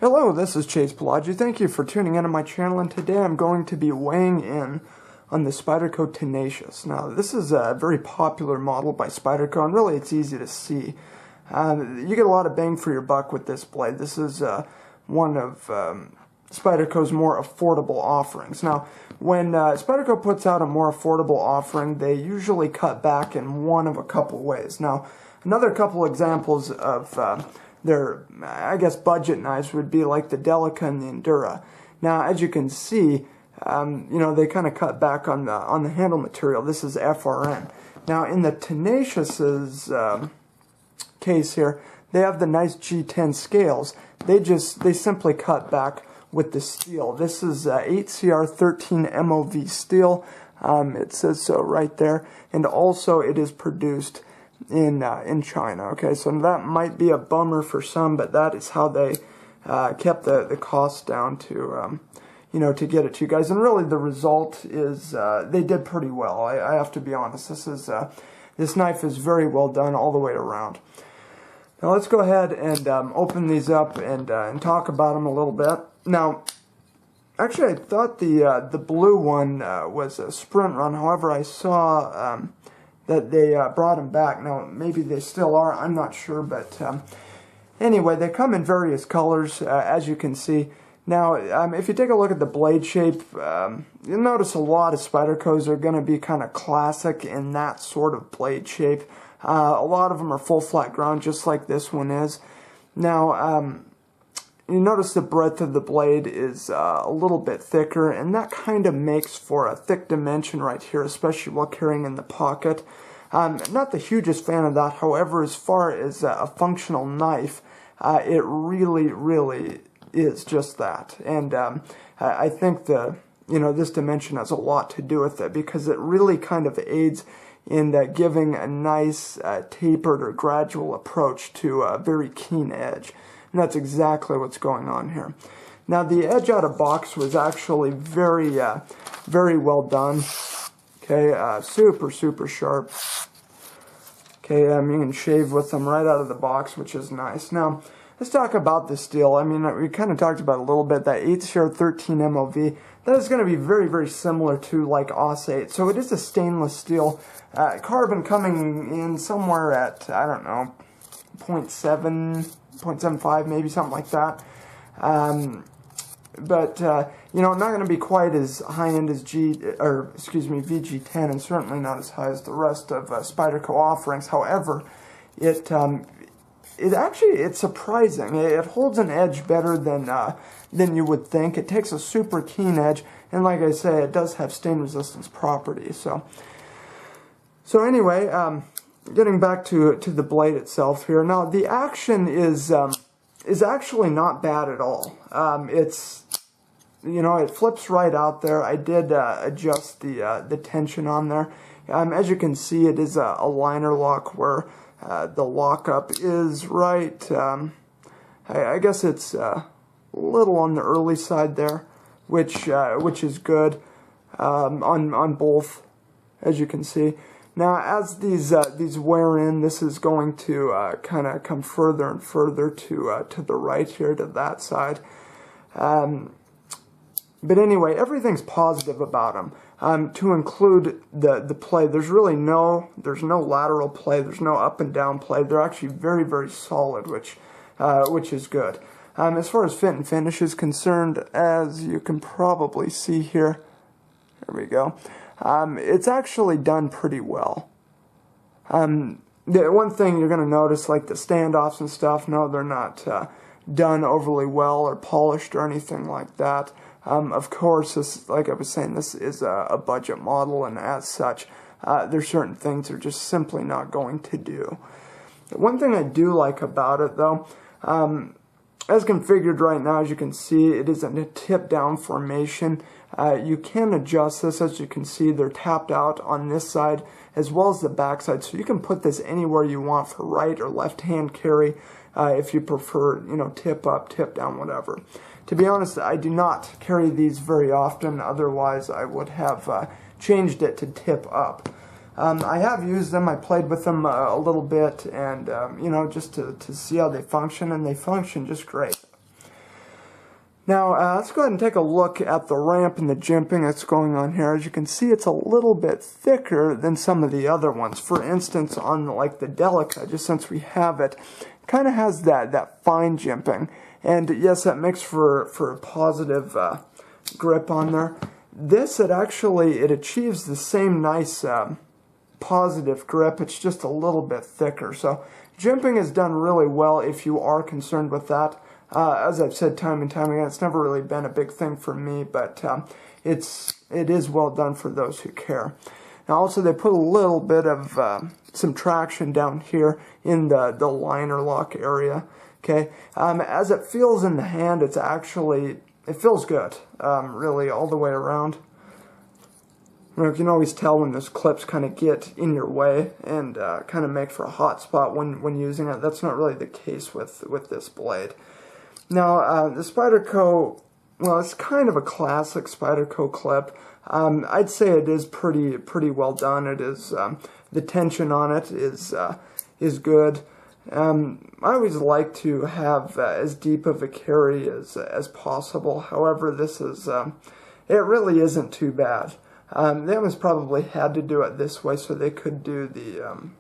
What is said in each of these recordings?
Hello, this is Palagi. Thank you for tuning into my channel, and today I'm going to be weighing in on the Spyderco Now, this is a very popular model by Spyderco, and really it's easy to see. You get a lot of bang for your buck with this blade. This is one of Spyderco's more affordable offerings. Now, when Spyderco puts out a more affordable offering, they usually cut back in one of a couple ways. Now, another couple examples of their, I guess, budget knives would be like the Delica and the Endura. Now, as you can see, they kind of cut back on the handle material. This is FRN. Now, in the Tenacious's case here, they have the nice G10 scales. They simply cut back with the steel. This is 8CR13 MOV steel. It says so right there, and also it is produced in China. Okay, so that might be a bummer for some, but that is how they kept the cost down to to get it to you guys. And really, the result is they did pretty well. I have to be honest. This knife is very well done all the way around. Now let's go ahead and open these up and talk about them a little bit. Now, actually, I thought the blue one was a sprint run. However, I saw that they brought them back. Now, maybe they still are, I'm not sure, but anyway, they come in various colors, as you can see. Now, if you take a look at the blade shape, you'll notice a lot of Spydercos are going to be kind of classic in that sort of blade shape. A lot of them are full flat ground, just like this one is. Now, you notice the breadth of the blade is a little bit thicker, and that kind of makes for a thick dimension right here, especially while carrying in the pocket. Not the hugest fan of that. However, as far as a functional knife, it really is just that. And I think this dimension has a lot to do with it, because it really kind of aids in giving a nice tapered or gradual approach to a very keen edge. And that's exactly what's going on here. Now, the edge out of box was actually very well done. Okay, super sharp. Okay, you can shave with them right out of the box, which is nice. Now, let's talk about the steel. I mean, we kind of talked about it a little bit, that 8CR13 MOV. That is going to be very similar to like AUS-8. So it is a stainless steel. Carbon coming in somewhere at, I don't know, 0.75, maybe something like that. But not going to be quite as high-end as VG10, and certainly not as high as the rest of Spyderco offerings. However, it's surprising. It holds an edge better than you would think. It takes a super keen edge, and like I say, it does have stain resistance properties. So anyway, getting back to the blade itself here. Now, the action is actually not bad at all. It flips right out there. I did adjust the tension on there. As you can see, it is a liner lock where the lockup is right. I guess it's a little on the early side there, which is good on both, as you can see. Now, as these wear in, this is going to kind of come further and further to the right here, to that side. But anyway, everything's positive about them. To include the play, there's no lateral play, there's no up and down play. They're actually very solid, which is good. As far as fit and finish is concerned, as you can probably see here, there we go. It's actually done pretty well. The one thing you're going to notice, like the standoffs and stuff, no, they're not done overly well or polished or anything like that. Of course, this, like I was saying, this is a budget model, and as such, there's certain things they're just simply not going to do. One thing I do like about it, though, as configured right now, as you can see, it is in a tip-down formation. You can adjust this. As you can see, they're tapped out on this side as well as the back side, so you can put this anywhere you want for right or left-hand carry, if you prefer, tip up, tip down, whatever. To be honest, I do not carry these very often. Otherwise, I would have changed it to tip up. I have used them. I played with them a little bit, and just to see how they function, and they function just great. Now, let's go ahead and take a look at the ramp and the jimping that's going on here. As you can see, it's a little bit thicker than some of the other ones. For instance, on like the Delica, just since we have it, kind of has that fine jimping. And yes, that makes for a positive grip on there. This, it achieves the same nice positive grip. It's just a little bit thicker. So jimping is done really well if you are concerned with that. As I've said time and time again, it's never really been a big thing for me, but it is well done for those who care. Now also they put a little bit of some traction down here in the liner lock area. Okay, as it feels in the hand, it feels good, really all the way around. You can always tell when those clips kind of get in your way and kind of make for a hot spot when using it. That's not really the case with this blade. Now, the Spyderco, well, it's kind of a classic Spyderco clip. I'd say it is pretty well done. It is the tension on it is good. I always like to have as deep of a carry as possible. However, this is it really isn't too bad. They almost probably had to do it this way so they could do the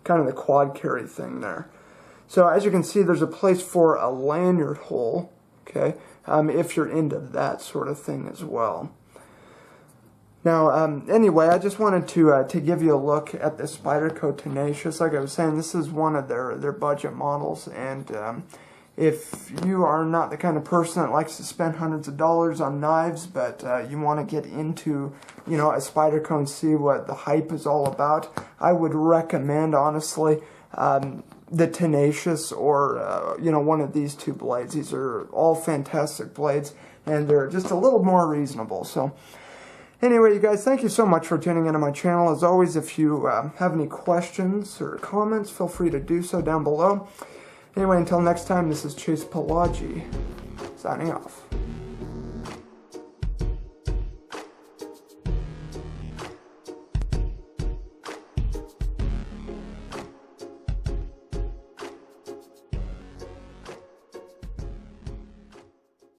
kind of the quad carry thing there. So as you can see, there's a place for a lanyard hole, okay, if you're into that sort of thing as well. Now, anyway, I just wanted to give you a look at the SpydercoTenacious. Like I was saying, this is one of their budget models, and if you are not the kind of person that likes to spend hundreds of dollars on knives, but you want to get into, a Spyderco and see what the hype is all about, I would recommend, honestly, the Tenacious or one of these two blades. These are all fantastic blades, and they're just a little more reasonable. So anyway, you guys, thank you so much for tuning into my channel. As always, if you have any questions or comments, feel free to do so down below. Anyway, until next time, this is Palagi signing off.